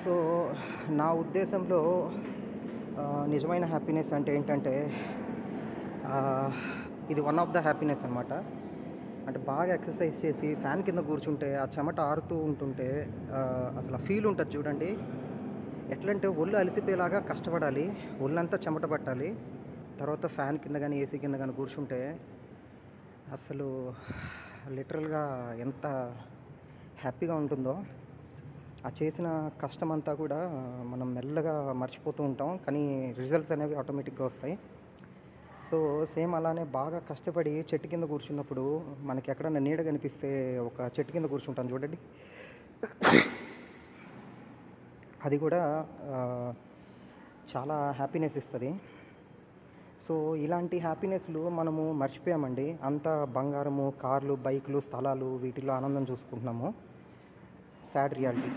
So, నా ఉద్దేశంలో నిజమైన హ్యాపీనెస్ అంటే ఏంటంటే ఆహ్, ఇది వన్ ఆఫ్ ద హ్యాపీనెస్ అనమాట. అంటే బాగా ఎక్సర్సైజ్ చేసి ఫ్యాన్ కింద కూర్చుంటే, ఆ చెమట ఆరుతూ ఉంటుంటే అసలు ఆ ఫీల్ ఉంటది చూడండి. ఎట్లంటే ఒళ్ళు అలసిపోయేలాగా కష్టపడాలి. ఒళ్ళంతా చెమట పట్టాలి. తర్వాత ఫ్యాన్ కింద గాని, ఏసీ కింద గాని కూర్చుంటే అసలు లిటరల్‌గా ఎంత హ్యాపీగా ఉంటుందో. ఆ చేసిన కష్టమంతా కూడా మనం మెల్లగా మర్చిపోతూ ఉంటాం. కానీ రిజల్ట్స్ అనేవి ఆటోమేటిక్‌గా వస్తాయి. సో, సేమ్ అలానే బాగా కష్టపడి చెట్టు కింద కూర్చున్నప్పుడు మనకెక్కడన్నా నీడ కనిపిస్తే ఒక చెట్టు కింద కూర్చుంటాం చూడండి. అది కూడా ఆహ్, చాలా హ్యాపీనెస్ ఇస్తది. సో, ఇలాంటి హ్యాపీనెస్‌లు మనము మర్చిపోయామండి. అంతా బంగారము, కార్లు, బైకులు, స్థలాలు వీటిల్లో ఆనందం చూసుకుంటున్నాము. Sad reality.